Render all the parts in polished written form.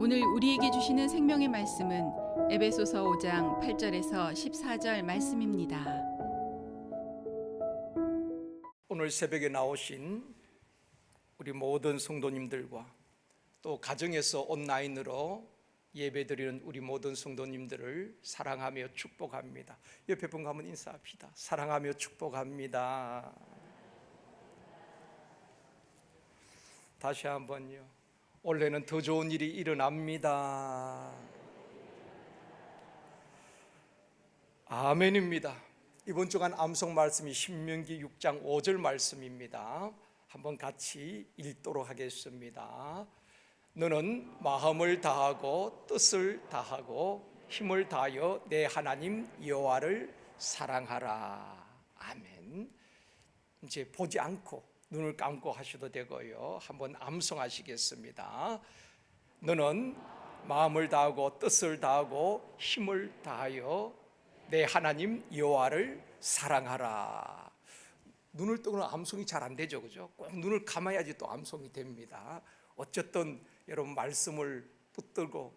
오늘 우리에게 주시는 생명의 말씀은 에베소서 5장 8절에서 14절 말씀입니다. 오늘 새벽에 나오신 우리 모든 성도님들과 또 가정에서 온라인으로 예배드리는 우리 모든 성도님들을 사랑하며 축복합니다. 옆에 분과 한번 인사합시다. 사랑하며 축복합니다. 다시 한번요. 올해는 더 좋은 일이 일어납니다. 아멘입니다. 이번 주간 암송 말씀이 신명기 6장 5절 말씀입니다. 한번 같이 읽도록 하겠습니다. 너는 마음을 다하고 뜻을 다하고 힘을 다하여 내 하나님 여호와를 사랑하라. 아멘. 이제 보지 않고 눈을 감고 하셔도 되고요. 한번 암송하시겠습니다. 너는 마음을 다하고 뜻을 다하고 힘을 다하여 내 하나님 여호와를 사랑하라. 눈을 뜨고는 암송이 잘 안 되죠, 그죠? 꼭 눈을 감아야지 또 암송이 됩니다. 어쨌든 여러분 말씀을 붙들고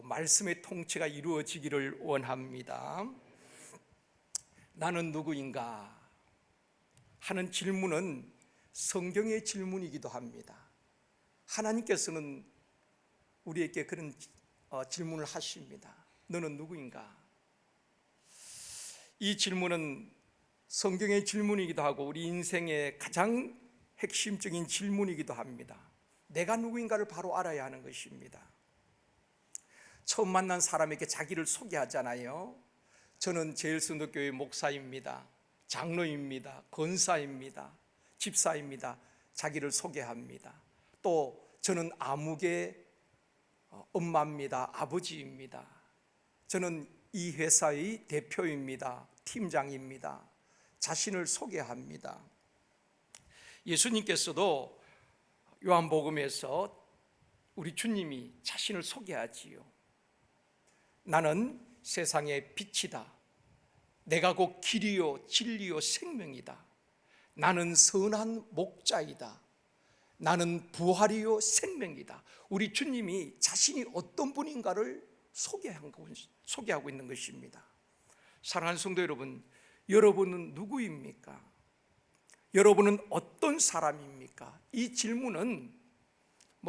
말씀의 통치가 이루어지기를 원합니다. 나는 누구인가 하는 질문은 성경의 질문이기도 합니다. 하나님께서는 우리에게 그런 질문을 하십니다. 너는 누구인가? 이 질문은 성경의 질문이기도 하고 우리 인생의 가장 핵심적인 질문이기도 합니다. 내가 누구인가를 바로 알아야 하는 것입니다. 처음 만난 사람에게 자기를 소개하잖아요. 저는 제일성도교회 목사입니다. 장로입니다. 권사입니다. 집사입니다. 자기를 소개합니다. 또 저는 아무개 엄마입니다. 아버지입니다. 저는 이 회사의 대표입니다. 팀장입니다. 자신을 소개합니다. 예수님께서도 요한복음에서 우리 주님이 자신을 소개하지요. 나는 세상의 빛이다. 내가 곧 길이요 진리요 생명이다. 나는 선한 목자이다. 나는 부활이요 생명이다. 우리 주님이 자신이 어떤 분인가를 소개하고 있는 것입니다. 사랑하는 성도 여러분, 여러분은 누구입니까? 여러분은 어떤 사람입니까? 이 질문은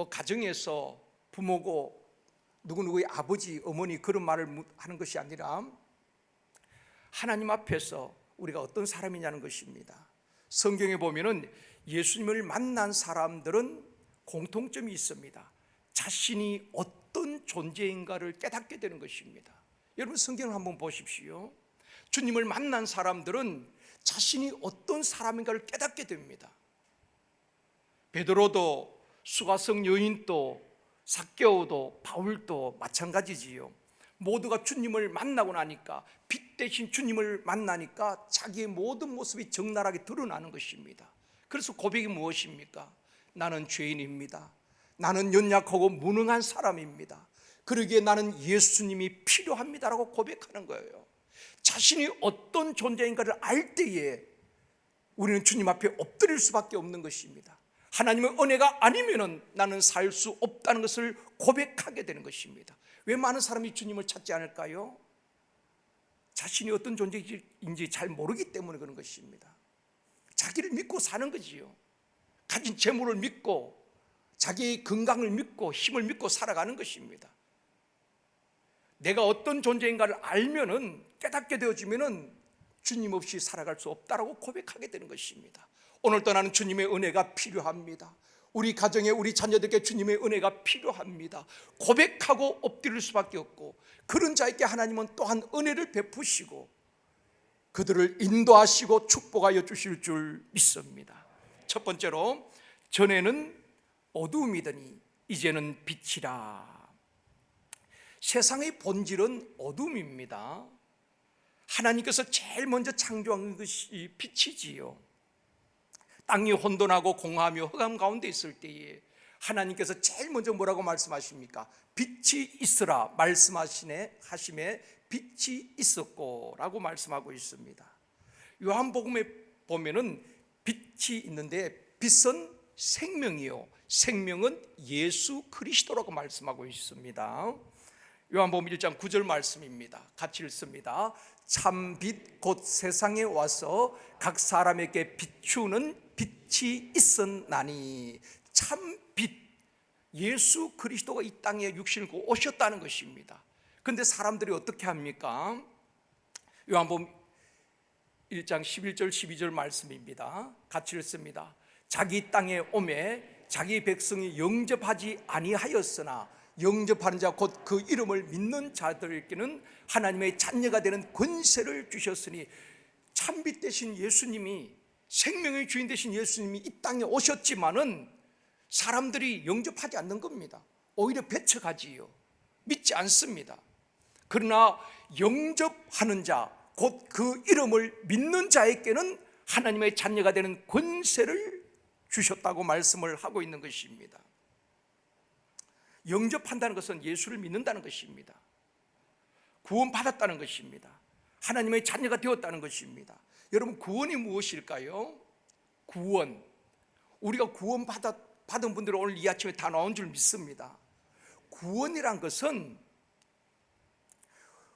가정에서 부모고 누구누구의 아버지, 어머니 그런 말을 하는 것이 아니라 하나님 앞에서 우리가 어떤 사람이냐는 것입니다. 성경에 보면은 예수님을 만난 사람들은 공통점이 있습니다. 자신이 어떤 존재인가를 깨닫게 되는 것입니다. 여러분 성경을 한번 보십시오. 주님을 만난 사람들은 자신이 어떤 사람인가를 깨닫게 됩니다. 베드로도 수가성 여인도 삭개오도 바울도 마찬가지지요. 모두가 주님을 만나고 나니까 빛 대신 주님을 만나니까 자기의 모든 모습이 적나라하게 드러나는 것입니다. 그래서 고백이 무엇입니까? 나는 죄인입니다. 나는 연약하고 무능한 사람입니다. 그러기에 나는 예수님이 필요합니다라고 고백하는 거예요. 자신이 어떤 존재인가를 알 때에 우리는 주님 앞에 엎드릴 수밖에 없는 것입니다. 하나님의 은혜가 아니면 나는 살 수 없다는 것을 고백하게 되는 것입니다. 왜 많은 사람이 주님을 찾지 않을까요? 자신이 어떤 존재인지 잘 모르기 때문에 그런 것입니다. 자기를 믿고 사는 거지요. 가진 재물을 믿고 자기의 건강을 믿고 힘을 믿고 살아가는 것입니다. 내가 어떤 존재인가를 알면은 깨닫게 되어지면은 주님 없이 살아갈 수 없다라고 고백하게 되는 것입니다. 오늘도 나는 주님의 은혜가 필요합니다. 우리 가정에 우리 자녀들에게 주님의 은혜가 필요합니다. 고백하고 엎드릴 수밖에 없고 그런 자에게 하나님은 또한 은혜를 베푸시고 그들을 인도하시고 축복하여 주실 줄 믿습니다. 첫 번째로 전에는 어두움이더니 이제는 빛이라. 세상의 본질은 어둠입니다. 하나님께서 제일 먼저 창조한 것이 빛이지요. 땅이 혼돈하고 공허하며 흑암 가운데 있을 때에 하나님께서 제일 먼저 뭐라고 말씀하십니까? 빛이 있으라 말씀하심에 빛이 있었고 라고 말씀하고 있습니다. 요한복음에 보면은 빛이 있는데 빛은 생명이요 생명은 예수 그리스도라고 말씀하고 있습니다. 요한복음 1장 9절 말씀입니다. 같이 읽습니다. 참 빛 곧 세상에 와서 각 사람에게 비추는 빛이 있었나니. 참 빛, 예수 그리스도가 이 땅에 육신을 입고 오셨다는 것입니다. 그런데 사람들이 어떻게 합니까? 요한복음 1장 11절 12절 말씀입니다. 같이 읽습니다. 자기 땅에 오매 자기 백성이 영접하지 아니하였으나 영접하는 자 곧 그 이름을 믿는 자들에게는 하나님의 자녀가 되는 권세를 주셨으니. 참빛 되신 예수님이, 생명의 주인 되신 예수님이 이 땅에 오셨지만은 사람들이 영접하지 않는 겁니다. 오히려 배척하지요. 믿지 않습니다. 그러나 영접하는 자 곧 그 이름을 믿는 자에게는 하나님의 자녀가 되는 권세를 주셨다고 말씀을 하고 있는 것입니다. 영접한다는 것은 예수를 믿는다는 것입니다. 구원받았다는 것입니다. 하나님의 자녀가 되었다는 것입니다. 여러분, 구원이 무엇일까요? 구원, 우리가 구원받은 분들은 오늘 이 아침에 다 나온 줄 믿습니다. 구원이란 것은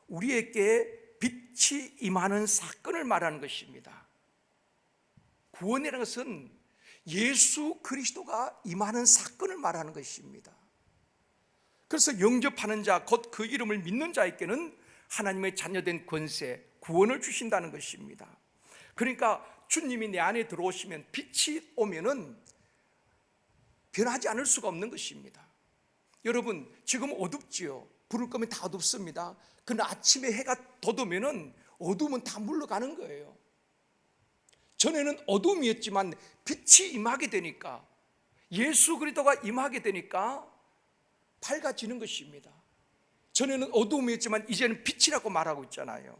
우리에게 빛이 임하는 사건을 말하는 것입니다. 구원이라는 것은 예수 그리스도가 임하는 사건을 말하는 것입니다. 그래서 영접하는 자 곧 그 이름을 믿는 자에게는 하나님의 자녀된 권세, 구원을 주신다는 것입니다. 그러니까 주님이 내 안에 들어오시면, 빛이 오면은 변하지 않을 수가 없는 것입니다. 여러분, 지금 어둡지요. 불을 끄면 다 어둡습니다. 그러나 아침에 해가 돋으면은 어둠은 다 물러가는 거예요. 전에는 어둠이었지만 빛이 임하게 되니까, 예수 그리스도가 임하게 되니까 밝아지는 것입니다. 전에는 어둠이었지만 이제는 빛이라고 말하고 있잖아요.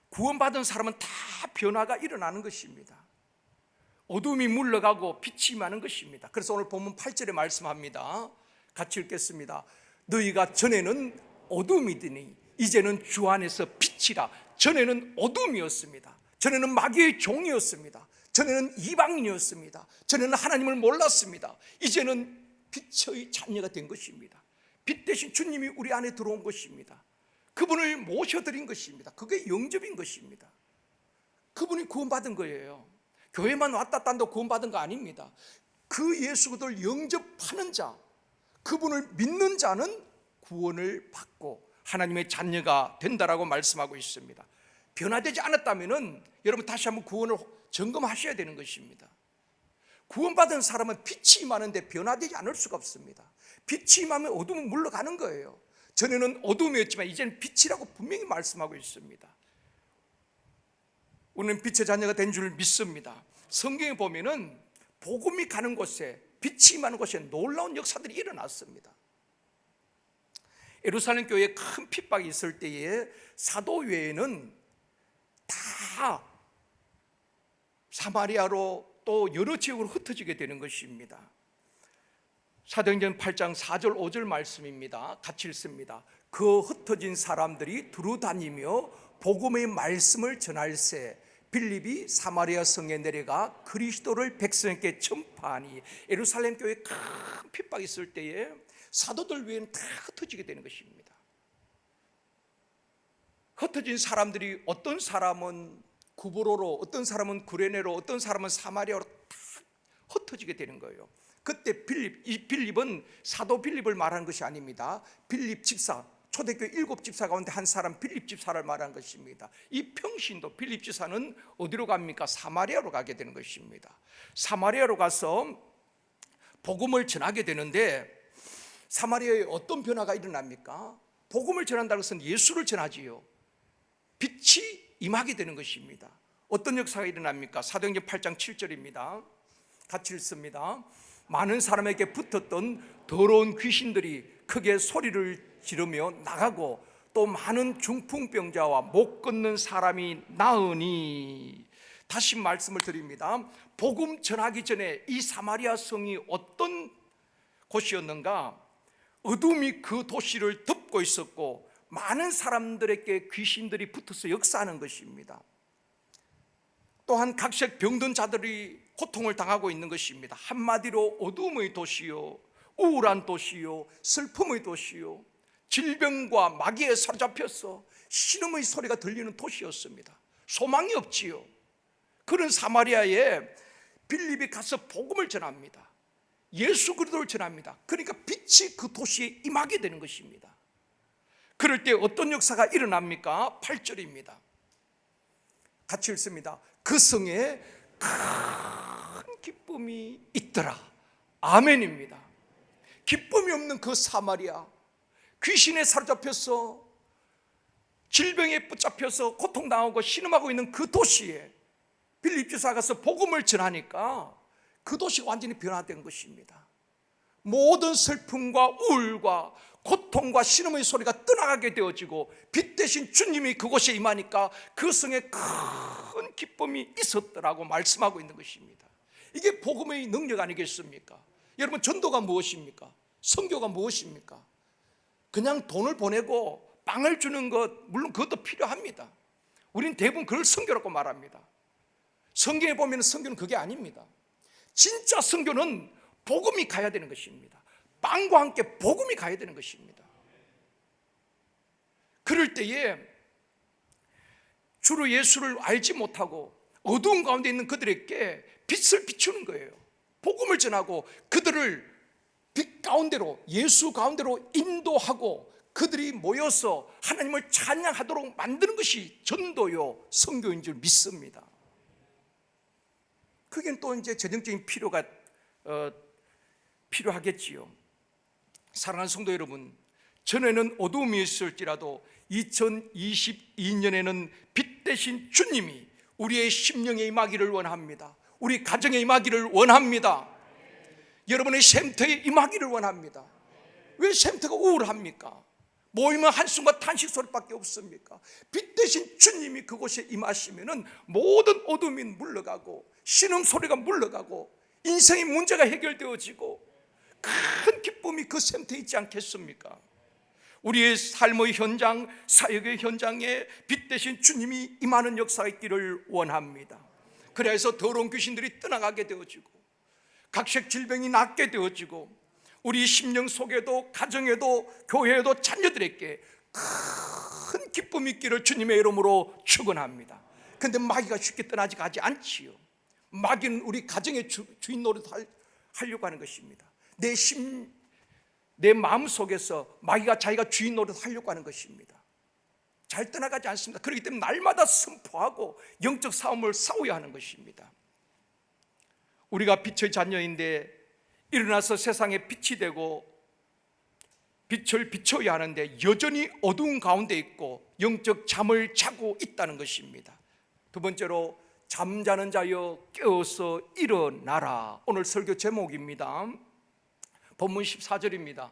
구원받은 사람은 다 변화가 일어나는 것입니다. 어둠이 물러가고 빛이 임하는 것입니다. 그래서 오늘 본문 8절에 말씀합니다. 같이 읽겠습니다. 너희가 전에는 어둠이더니 이제는 주 안에서 빛이라. 전에는 어둠이었습니다. 전에는 마귀의 종이었습니다. 전에는 이방인이었습니다. 전에는 하나님을 몰랐습니다. 이제는 빛의 자녀가 된 것입니다. 빛 대신 주님이 우리 안에 들어온 것입니다. 그분을 모셔드린 것입니다. 그게 영접인 것입니다. 그분이 구원받은 거예요. 교회만 왔다 딴다 구원받은 거 아닙니다. 그 예수를 영접하는 자, 그분을 믿는 자는 구원을 받고 하나님의 자녀가 된다라고 말씀하고 있습니다. 변화되지 않았다면 여러분 다시 한번 구원을 점검하셔야 되는 것입니다. 구원받은 사람은 빛이 임하는데 변화되지 않을 수가 없습니다. 빛이 임하면 어둠은 물러가는 거예요. 전에는 어둠이었지만 이제는 빛이라고 분명히 말씀하고 있습니다. 우리는 빛의 자녀가 된 줄 믿습니다. 성경에 보면은 복음이 가는 곳에, 빛이 임하는 곳에 놀라운 역사들이 일어났습니다. 예루살렘 교회에 큰 핍박이 있을 때에 사도회에는 다 사마리아로 또 여러 지역으로 흩어지게 되는 것입니다. 사도행전 8장 4절 5절 말씀입니다. 같이 읽습니다. 그 흩어진 사람들이 두루 다니며 복음의 말씀을 전할세 빌립이 사마리아 성에 내려가 그리스도를 백성에게 전파하니. 예루살렘 교회에 큰 핍박이 있을 때에 사도들 외에는 다 흩어지게 되는 것입니다. 흩어진 사람들이 어떤 사람은 구브로로, 어떤 사람은 구레네로, 어떤 사람은 사마리아로 다 흩어지게 되는 거예요. 그때 이 빌립은 사도 빌립을 말하는 것이 아닙니다. 빌립 집사, 초대교회 7집사 가운데 한 사람 빌립 집사를 말한 것입니다. 이 평신도 빌립 집사는 어디로 갑니까? 사마리아로 가게 되는 것입니다. 사마리아로 가서 복음을 전하게 되는데 사마리아에 어떤 변화가 일어납니까? 복음을 전한다는 것은 예수를 전하지요. 빛이 임하게 되는 것입니다. 어떤 역사가 일어납니까? 사도행전 8장 7절입니다. 같이 읽습니다. 많은 사람에게 붙었던 더러운 귀신들이 크게 소리를 지르며 나가고 또 많은 중풍병자와 못 걷는 사람이 나으니. 다시 말씀을 드립니다. 복음 전하기 전에 이 사마리아 성이 어떤 곳이었는가? 어둠이 그 도시를 덮고 있었고 많은 사람들에게 귀신들이 붙어서 역사하는 것입니다. 또한 각색 병든 자들이 고통을 당하고 있는 것입니다. 한마디로 어둠의 도시요, 우울한 도시요, 슬픔의 도시요, 질병과 마귀에 사로잡혀서 신음의 소리가 들리는 도시였습니다. 소망이 없지요. 그런 사마리아에 빌립이 가서 복음을 전합니다. 예수 그리스도를 전합니다. 그러니까 빛이 그 도시에 임하게 되는 것입니다. 그럴 때 어떤 역사가 일어납니까? 8절입니다. 같이 읽습니다. 그 성에 큰 기쁨이 있더라. 아멘입니다. 기쁨이 없는 그 사마리아, 귀신에 사로잡혀서 질병에 붙잡혀서 고통당하고 신음하고 있는 그 도시에 빌립 지사가 가서 복음을 전하니까 그 도시가 완전히 변화된 것입니다. 모든 슬픔과 우울과 고통과 신음의 소리가 떠나가게 되어지고 빛 대신 주님이 그곳에 임하니까 그 성에 큰 기쁨이 있었더라고 말씀하고 있는 것입니다. 이게 복음의 능력 아니겠습니까? 여러분, 전도가 무엇입니까? 선교가 무엇입니까? 그냥 돈을 보내고 빵을 주는 것, 물론 그것도 필요합니다. 우린 대부분 그걸 선교라고 말합니다. 성경에 보면 선교는 그게 아닙니다. 진짜 선교는 복음이 가야 되는 것입니다. 빵과 함께 복음이 가야 되는 것입니다. 그럴 때에 주로 예수를 알지 못하고 어두운 가운데 있는 그들에게 빛을 비추는 거예요. 복음을 전하고 그들을 빛 가운데로, 예수 가운데로 인도하고 그들이 모여서 하나님을 찬양하도록 만드는 것이 전도요, 선교인 줄 믿습니다. 그게 또 이제 재정적인 필요가 필요하겠지요. 사랑하는 성도 여러분, 전에는 어두움이 있을지라도 2022년에는 빛 대신 주님이 우리의 심령에 임하기를 원합니다. 우리 가정에 임하기를 원합니다. 여러분의 쉼터에 임하기를 원합니다. 왜 쉼터가 우울합니까? 모이면 한숨과 탄식 소리밖에 없습니까? 빛 대신 주님이 그곳에 임하시면은 모든 어둠이 물러가고 신음 소리가 물러가고 인생의 문제가 해결되어지고 큰 기쁨이 그 샘터에 있지 않겠습니까? 우리의 삶의 현장, 사역의 현장에 빛 대신 주님이 임하는 역사가 있기를 원합니다. 그래서 더러운 귀신들이 떠나가게 되어지고 각색 질병이 낫게 되어지고 우리 심령 속에도 가정에도 교회에도 자녀들에게 큰 기쁨이 있기를 주님의 이름으로 축원합니다. 그런데 마귀가 쉽게 떠나지 가지 않지요. 마귀는 우리 가정의 주인 노릇 하려고 하는 것입니다. 내 마음 속에서 마귀가 자기가 주인 노릇 하려고 하는 것입니다. 잘 떠나가지 않습니다. 그렇기 때문에 날마다 선포하고 영적 싸움을 싸워야 하는 것입니다. 우리가 빛의 자녀인데 일어나서 세상에 빛이 되고 빛을 비춰야 하는데 여전히 어두운 가운데 있고 영적 잠을 자고 있다는 것입니다. 두 번째로, 잠자는 자여 깨어서 일어나라. 오늘 설교 제목입니다. 본문 14절입니다.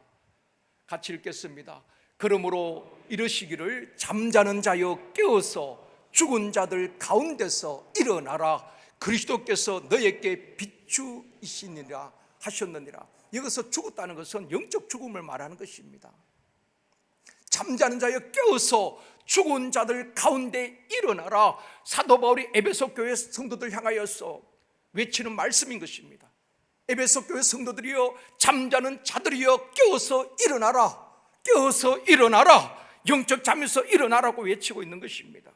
같이 읽겠습니다. 그러므로 이르시기를 잠자는 자여 깨어서 죽은 자들 가운데서 일어나라. 그리스도께서 너에게 비추이시니라 하셨느니라. 여기서 죽었다는 것은 영적 죽음을 말하는 것입니다. 잠자는 자여 깨어서 죽은 자들 가운데 일어나라. 사도 바울이 에베소 교회 성도들 향하여서 외치는 말씀인 것입니다. 에베소 교회 성도들이여, 잠자는 자들이여 깨어서 일어나라. 깨어서 일어나라. 영적 잠에서 일어나라고 외치고 있는 것입니다.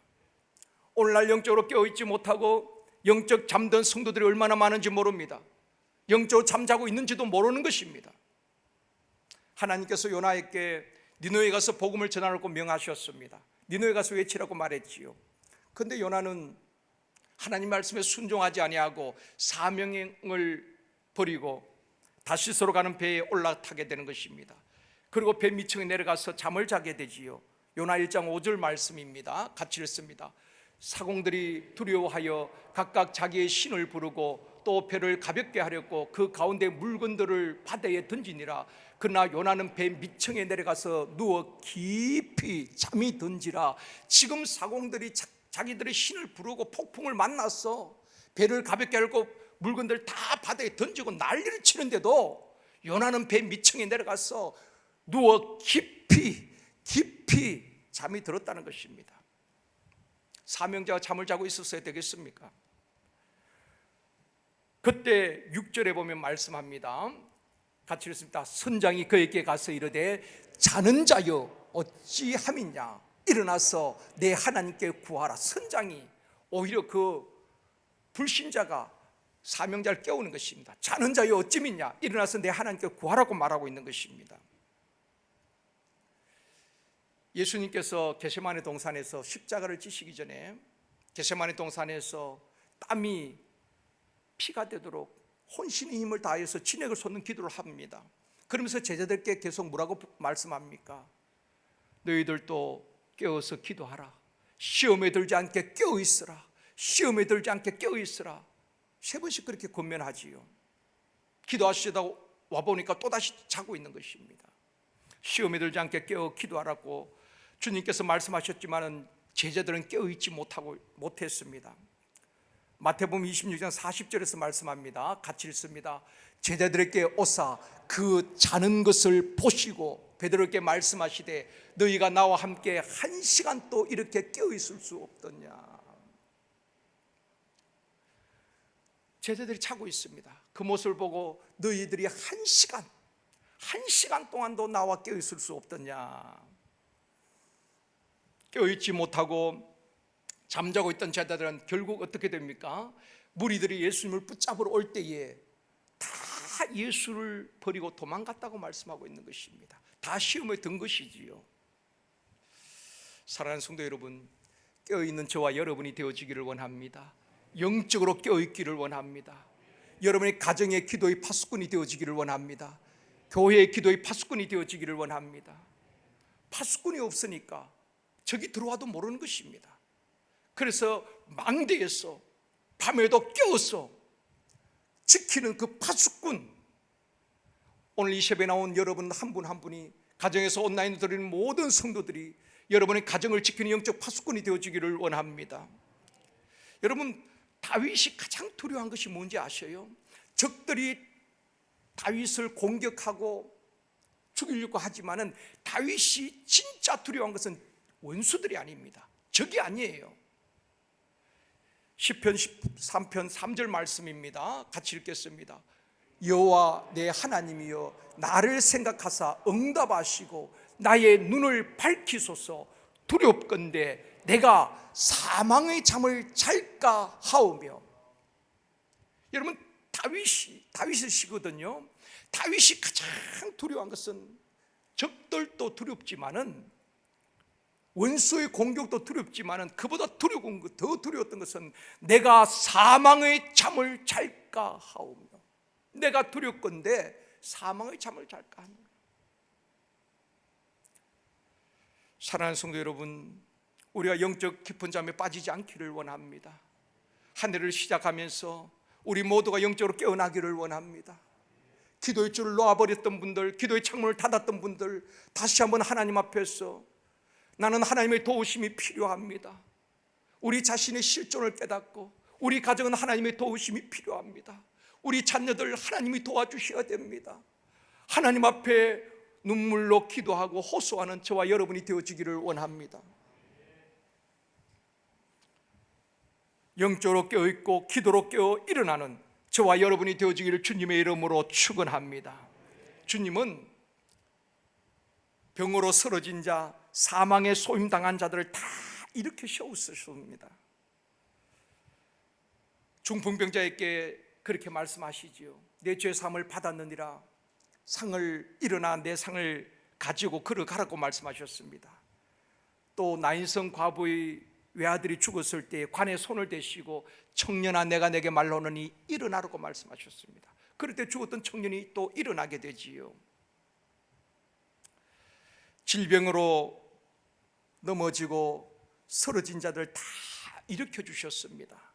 오늘날 영적으로 깨어있지 못하고 영적 잠든 성도들이 얼마나 많은지 모릅니다. 영적으로 잠자고 있는지도 모르는 것입니다. 하나님께서 요나에게 니느웨에 가서 복음을 전하라고 명하셨습니다. 니느웨에 가서 외치라고 말했지요. 그런데 요나는 하나님 말씀에 순종하지 아니하고 사명을 버리고 다시스로 가는 배에 올라타게 되는 것입니다. 그리고 배 밑층에 내려가서 잠을 자게 되지요. 요나 1장 5절 말씀입니다. 같이 읽습니다. 사공들이 두려워하여 각각 자기의 신을 부르고 또 배를 가볍게 하려고 그 가운데 물건들을 바다에 던지니라. 그러나 요나는 배 밑층에 내려가서 누워 깊이 잠이 든지라. 지금 사공들이 자기들의 신을 부르고 폭풍을 만났어. 배를 가볍게 하려고 물건들 다 바다에 던지고 난리를 치는데도 요나는 배 밑층에 내려가서 누워 깊이 잠이 들었다는 것입니다. 사명자가 잠을 자고 있었어야 되겠습니까? 그때 6절에 보면 말씀합니다. 같이 읽습니다. 선장이 그에게 가서 이르되 자는 자여 어찌함이냐, 일어나서 내 하나님께 구하라. 선장이 오히려 그 불신자가 사명자를 깨우는 것입니다. 자는 자여 어찌밌냐, 일어나서 내 하나님께 구하라고 말하고 있는 것입니다. 예수님께서 겟세마네 동산에서 십자가를 지시기 전에 겟세마네 동산에서 땀이 피가 되도록 혼신의 힘을 다해서 진액을 쏟는 기도를 합니다. 그러면서 제자들께 계속 뭐라고 말씀합니까? 너희들도 깨어서 기도하라. 시험에 들지 않게 깨어 있으라. 시험에 들지 않게 깨어 있으라. 3번씩 그렇게 권면하지요. 기도하시다 와보니까 또다시 자고 있는 것입니다. 시험에 들지 않게 깨어 기도하라고 주님께서 말씀하셨지만 제자들은 깨어 있지 못했습니다. 마태복음 26장 40절에서 말씀합니다. 같이 읽습니다. 제자들에게 오사 그 자는 것을 보시고 베드로에게 말씀하시되 너희가 나와 함께 1시간 또 이렇게 깨어 있을 수 없더냐. 제자들이 자고 있습니다. 그 모습을 보고 너희들이 1시간 동안도 나와 깨어 있을 수 없더냐. 깨어 있지 못하고 잠자고 있던 제자들은 결국 어떻게 됩니까? 무리들이 예수님을 붙잡으러 올 때에 다 예수를 버리고 도망갔다고 말씀하고 있는 것입니다. 다 시험에 든 것이지요. 사랑하는 성도 여러분, 깨어있는 저와 여러분이 되어지기를 원합니다. 영적으로 깨어있기를 원합니다. 여러분의 가정의 기도의 파수꾼이 되어지기를 원합니다. 교회의 기도의 파수꾼이 되어지기를 원합니다. 파수꾼이 없으니까 적이 들어와도 모르는 것입니다. 그래서 망대에서 밤에도 깨어서 지키는 그 파수꾼, 오늘 이 새벽에 나온 여러분 한 분 한 분이 가정에서 온라인으로 드리는 모든 성도들이 여러분의 가정을 지키는 영적 파수꾼이 되어지기를 원합니다. 여러분, 다윗이 가장 두려워한 것이 뭔지 아셔요? 적들이 다윗을 공격하고 죽이려고 하지만은 다윗이 진짜 두려워한 것은 원수들이 아닙니다. 적이 아니에요. 시편 13편 3절 말씀입니다. 같이 읽겠습니다. 여호와 내 하나님이여 나를 생각하사 응답하시고 나의 눈을 밝히소서. 두렵건대 내가 사망의 잠을 잘까 하오며. 여러분, 다윗이시거든요. 다윗이 가장 두려워한 것은 적들도 두렵지만은 원수의 공격도 두렵지만은 그보다 더 두려웠던 것은 내가 사망의 잠을 잘까 하오며. 내가 두렵건대 사망의 잠을 잘까 하며. 사랑하는 성도 여러분, 우리가 영적 깊은 잠에 빠지지 않기를 원합니다. 한 해를 시작하면서 우리 모두가 영적으로 깨어나기를 원합니다. 기도의 줄을 놓아버렸던 분들, 기도의 창문을 닫았던 분들, 다시 한번 하나님 앞에서 나는 하나님의 도우심이 필요합니다. 우리 자신의 실존을 깨닫고 우리 가정은 하나님의 도우심이 필요합니다. 우리 자녀들 하나님이 도와주셔야 됩니다. 하나님 앞에 눈물로 기도하고 호소하는 저와 여러분이 되어지기를 원합니다. 영적으로 깨어있고 기도로 깨어 일어나는 저와 여러분이 되어지기를 주님의 이름으로 축원합니다. 주님은 병으로 쓰러진 자, 사망에 소임당한 자들을 다 일으켜 세우셨습니다. 중풍병자에게 그렇게 말씀하시지요. 내 죄 사함을 받았느니라. 상을 일어나 내 상을 가지고 걸어가라고 말씀하셨습니다. 또 나인성 과부의 외아들이 죽었을 때 관에 손을 대시고 청년아 내가 내게 말하노니 일어나라고 말씀하셨습니다. 그럴 때 죽었던 청년이 또 일어나게 되지요. 질병으로 넘어지고 쓰러진 자들 다 일으켜 주셨습니다.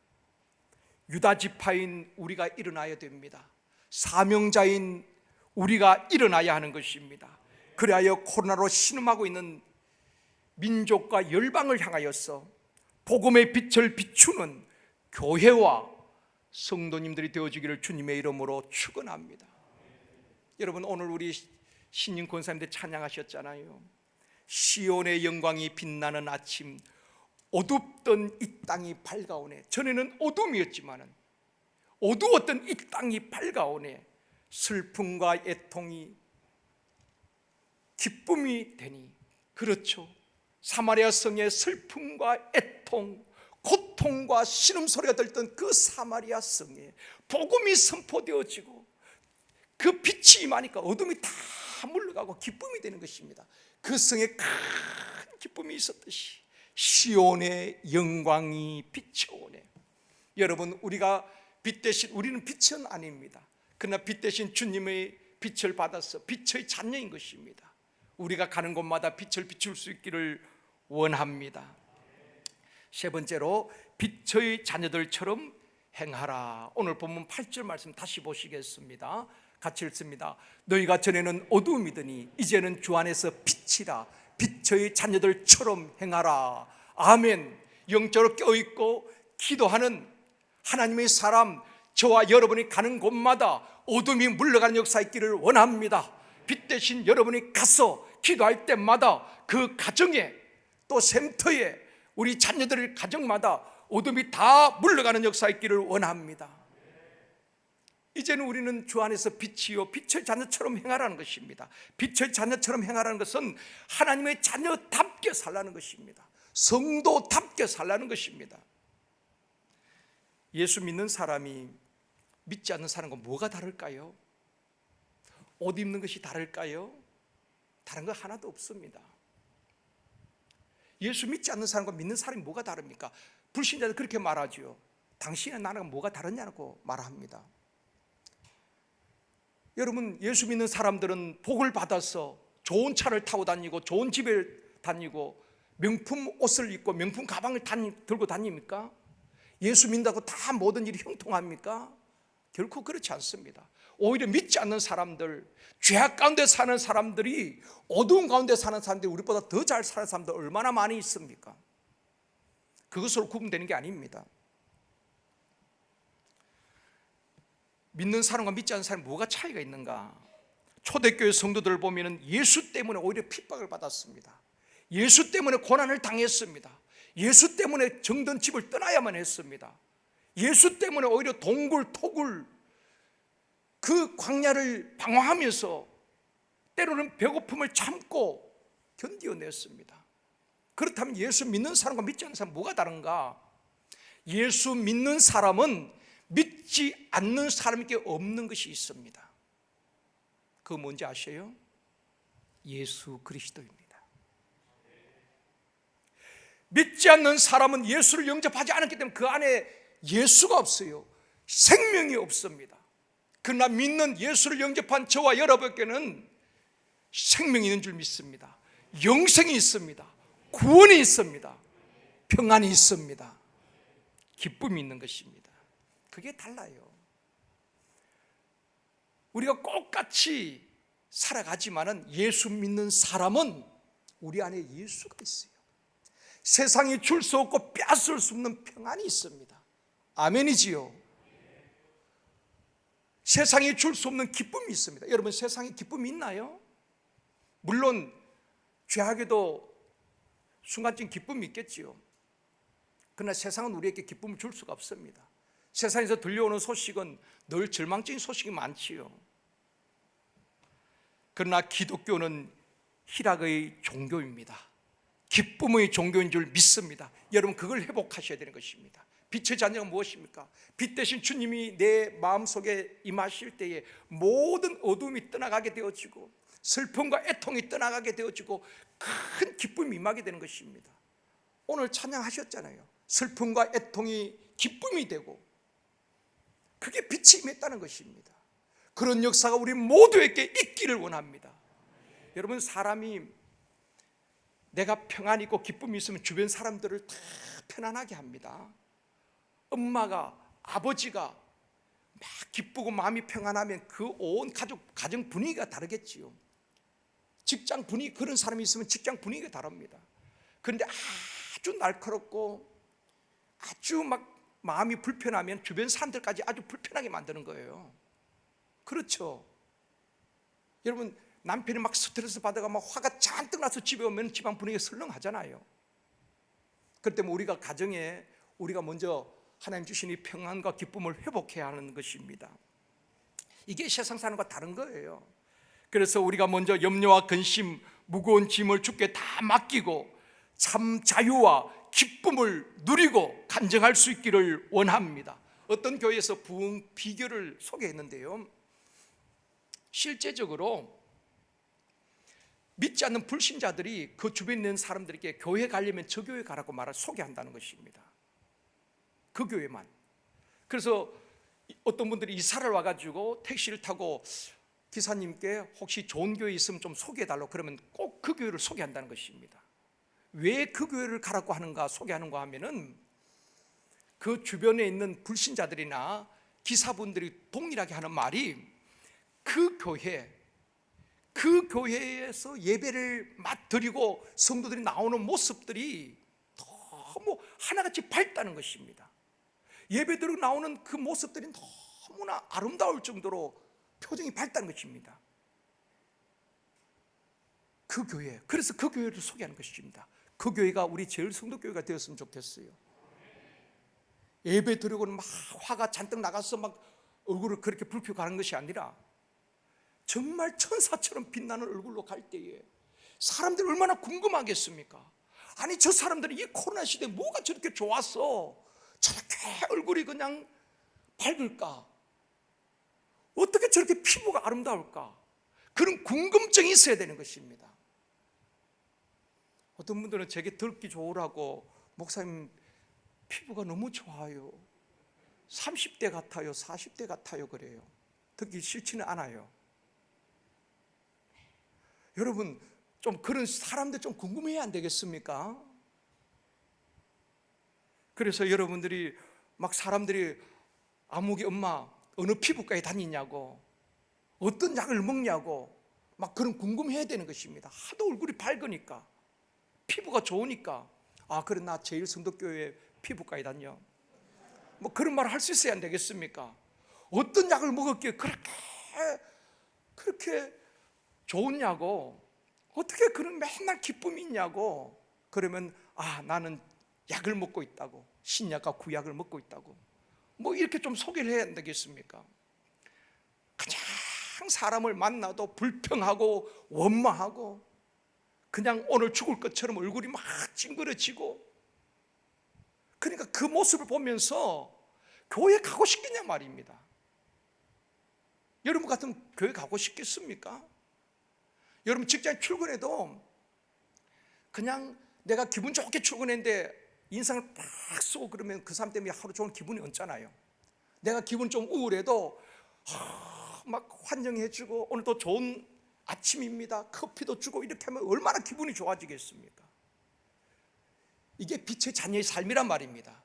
유다 지파인 우리가 일어나야 됩니다. 사명자인 우리가 일어나야 하는 것입니다. 그리하여 코로나로 신음하고 있는 민족과 열방을 향하여서 복음의 빛을 비추는 교회와 성도님들이 되어지기를 주님의 이름으로 축원합니다. 여러분, 오늘 우리 신인 권사님들 찬양하셨잖아요. 시온의 영광이 빛나는 아침, 어둡던 이 땅이 밝아오네. 전에는 어둠이었지만은 어두웠던 이 땅이 밝아오네. 슬픔과 애통이 기쁨이 되니. 그렇죠. 사마리아 성의 슬픔과 애통, 고통과 신음소리가 들던 그 사마리아 성에 복음이 선포되어지고 그 빛이 임하니까 어둠이 다 물러가고 기쁨이 되는 것입니다. 그 성에 큰 기쁨이 있었듯이 시온의 영광이 비쳐오네. 여러분, 우리가 빛 대신, 우리는 빛은 아닙니다. 그러나 빛 대신 주님의 빛을 받아서 빛의 자녀인 것입니다. 우리가 가는 곳마다 빛을 비출 수 있기를 원합니다. 세 번째로 빛의 자녀들처럼 행하라. 오늘 본문 8절 말씀 다시 보시겠습니다. 같이 읽습니다. 너희가 전에는 어두움이더니 이제는 주 안에서 빛이라. 빛의 자녀들처럼 행하라. 아멘. 영적으로 깨어있고 기도하는 하나님의 사람, 저와 여러분이 가는 곳마다 어둠이 물러가는 역사 있기를 원합니다. 빛 대신 여러분이 가서 기도할 때마다 그 가정에, 또 샘터에, 우리 자녀들 가정마다 어둠이 다 물러가는 역사 있기를 원합니다. 이제는 우리는 주 안에서 빛이요 빛의 자녀처럼 행하라는 것입니다. 빛의 자녀처럼 행하라는 것은 하나님의 자녀답게 살라는 것입니다. 성도답게 살라는 것입니다. 예수 믿는 사람이 믿지 않는 사람과 뭐가 다를까요? 옷 입는 것이 다를까요? 다른 거 하나도 없습니다. 예수 믿지 않는 사람과 믿는 사람이 뭐가 다릅니까? 불신자들 그렇게 말하죠. 당신이나 나랑 뭐가 다르냐고 말합니다. 여러분, 예수 믿는 사람들은 복을 받아서 좋은 차를 타고 다니고 좋은 집에 다니고 명품 옷을 입고 명품 가방을 들고 다닙니까? 예수 믿는다고 다 모든 일이 형통합니까? 결코 그렇지 않습니다. 오히려 믿지 않는 사람들, 죄악 가운데 사는 사람들이, 어두운 가운데 사는 사람들이 우리보다 더 잘 사는 사람들 얼마나 많이 있습니까? 그것으로 구분되는 게 아닙니다. 믿는 사람과 믿지 않는 사람이 뭐가 차이가 있는가? 초대교회 성도들을 보면 예수 때문에 오히려 핍박을 받았습니다. 예수 때문에 고난을 당했습니다. 예수 때문에 정든 집을 떠나야만 했습니다. 예수 때문에 오히려 동굴, 토굴, 그 광야를 방황하면서 때로는 배고픔을 참고 견디어냈습니다. 그렇다면 예수 믿는 사람과 믿지 않는 사람 뭐가 다른가? 예수 믿는 사람은 믿지 않는 사람에게 없는 것이 있습니다. 그거 뭔지 아세요? 예수 그리스도입니다. 믿지 않는 사람은 예수를 영접하지 않았기 때문에 그 안에 예수가 없어요. 생명이 없습니다. 그러나 믿는 예수를 영접한 저와 여러분께는 생명이 있는 줄 믿습니다. 영생이 있습니다. 구원이 있습니다. 평안이 있습니다. 기쁨이 있는 것입니다. 그게 달라요. 우리가 똑같이 살아가지만은 예수 믿는 사람은 우리 안에 예수가 있어요. 세상이 줄 수 없고 빼앗을 수 없는 평안이 있습니다. 아멘이지요. 세상이 줄 수 없는 기쁨이 있습니다. 여러분, 세상에 기쁨이 있나요? 물론 죄악에도 순간적인 기쁨이 있겠지요. 그러나 세상은 우리에게 기쁨을 줄 수가 없습니다. 세상에서 들려오는 소식은 늘 절망적인 소식이 많지요. 그러나 기독교는 희락의 종교입니다. 기쁨의 종교인 줄 믿습니다. 여러분, 그걸 회복하셔야 되는 것입니다. 빛의 자녀가 무엇입니까? 빛 대신 주님이 내 마음속에 임하실 때에 모든 어둠이 떠나가게 되어지고 슬픔과 애통이 떠나가게 되어지고 큰 기쁨이 임하게 되는 것입니다. 오늘 찬양하셨잖아요. 슬픔과 애통이 기쁨이 되고 그게 빛이 임했다는 것입니다. 그런 역사가 우리 모두에게 있기를 원합니다. 여러분, 사람이 내가 평안이 있고 기쁨이 있으면 주변 사람들을 다 편안하게 합니다. 엄마가, 아버지가 막 기쁘고 마음이 평안하면 그 온 가정 분위기가 다르겠지요. 직장 분위기, 그런 사람이 있으면 직장 분위기가 다릅니다. 그런데 아주 날카롭고 아주 막 마음이 불편하면 주변 사람들까지 아주 불편하게 만드는 거예요. 그렇죠. 여러분, 남편이 막 스트레스 받아가 막 화가 잔뜩 나서 집에 오면 집안 분위기가 설렁하잖아요. 그럴 때 우리가 가정에 우리가 먼저 하나님 주신 이 평안과 기쁨을 회복해야 하는 것입니다. 이게 세상 사는 것과 다른 거예요. 그래서 우리가 먼저 염려와 근심, 무거운 짐을 주께 다 맡기고 참 자유와 기쁨을 누리고 간증할 수 있기를 원합니다. 어떤 교회에서 부흥 비결을 소개했는데요, 실제적으로 믿지 않는 불신자들이 그 주변에 있는 사람들에게 교회 가려면 저 교회 가라고 소개한다는 것입니다. 그 교회만. 그래서 어떤 분들이 이사를 와가지고 택시를 타고 기사님께 혹시 좋은 교회 있으면 좀 소개해달라고 그러면 꼭 그 교회를 소개한다는 것입니다. 왜 그 교회를 가라고 하는가, 소개하는가 하면은 그 주변에 있는 불신자들이나 기사분들이 동일하게 하는 말이 그 교회에서 예배를 드리고 성도들이 나오는 모습들이 너무 하나같이 밝다는 것입니다. 예배드리고 나오는 그 모습들이 너무나 아름다울 정도로 표정이 밝다는 것입니다. 그 교회, 그래서 그 교회를 소개하는 것입니다. 그 교회가 우리 제일성도교회가 되었으면 좋겠어요. 예배 드리고는 막 화가 잔뜩 나가서 막 얼굴을 그렇게 붉히고 가는 것이 아니라 정말 천사처럼 빛나는 얼굴로 갈 때에 사람들이 얼마나 궁금하겠습니까? 아니, 저 사람들이 이 코로나 시대에 뭐가 저렇게 좋았어? 저렇게 얼굴이 그냥 밝을까? 어떻게 저렇게 피부가 아름다울까? 그런 궁금증이 있어야 되는 것입니다. 어떤 분들은 제게 듣기 좋으라고, 목사님 피부가 너무 좋아요, 30대 같아요, 40대 같아요 그래요. 듣기 싫지는 않아요. 여러분, 좀 그런 사람들 좀 궁금해야 안 되겠습니까? 그래서 여러분들이 막 사람들이 아무개 엄마 어느 피부과에 다니냐고, 어떤 약을 먹냐고 막 그런 궁금해야 되는 것입니다. 하도 얼굴이 밝으니까, 피부가 좋으니까, 아 그래 나 제일성도교회 피부과에 다녀, 뭐 그런 말을 할 수 있어야 안 되겠습니까? 어떤 약을 먹었기에 그렇게 좋으냐고, 어떻게 그런 맨날 기쁨이 있냐고. 그러면 아 나는 약을 먹고 있다고, 신약과 구약을 먹고 있다고, 뭐 이렇게 좀 소개를 해야 안 되겠습니까? 그냥 사람을 만나도 불평하고 원망하고 그냥 오늘 죽을 것처럼 얼굴이 막 찡그러지고, 그러니까 그 모습을 보면서 교회 가고 싶겠냐 말입니다. 여러분 같으면 교회 가고 싶겠습니까? 여러분 직장 출근해도 그냥 내가 기분 좋게 출근했는데 인상을 팍 쏘고 그러면 그 사람 때문에 하루 종일 기분이 얹잖아요. 내가 기분 좀 우울해도 막 환영해주고 오늘도 좋은 아침입니다, 커피도 주고 이렇게 하면 얼마나 기분이 좋아지겠습니까? 이게 빛의 자녀의 삶이란 말입니다.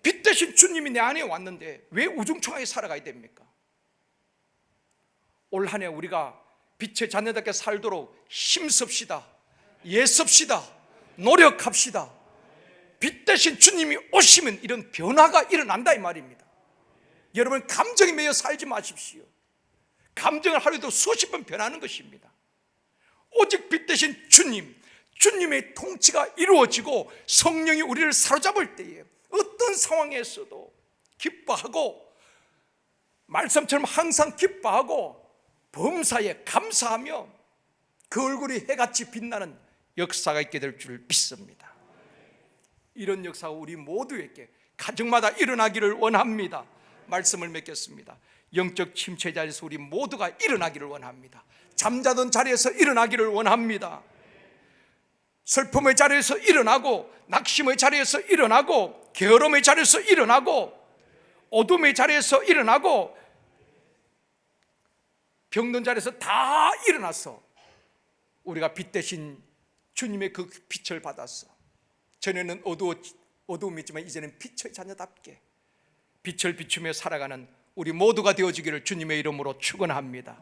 빛 대신 주님이 내 안에 왔는데 왜 우중충하게 살아가야 됩니까? 올 한 해 우리가 빛의 자녀답게 살도록 힘씁시다, 애씁시다, 노력합시다. 빛 대신 주님이 오시면 이런 변화가 일어난다 이 말입니다. 여러분 감정에 매여 살지 마십시오. 감정을 하루에도 수십 번 변하는 것입니다. 오직 빛 대신 주님의 통치가 이루어지고 성령이 우리를 사로잡을 때에 어떤 상황에서도 기뻐하고, 말씀처럼 항상 기뻐하고 범사에 감사하며 그 얼굴이 해같이 빛나는 역사가 있게 될 줄 믿습니다. 이런 역사가 우리 모두에게 가정마다 일어나기를 원합니다. 말씀을 맺겠습니다. 영적 침체 자리에서 우리 모두가 일어나기를 원합니다. 잠자던 자리에서 일어나기를 원합니다. 슬픔의 자리에서 일어나고, 낙심의 자리에서 일어나고, 게으름의 자리에서 일어나고, 어둠의 자리에서 일어나고, 병든 자리에서 다 일어나서 우리가 빛 대신 주님의 그 빛을 받았어. 전에는 어두움이지만 이제는 빛의 자녀답게 빛을 비추며 살아가는 우리 모두가 되어지기를 주님의 이름으로 축원합니다.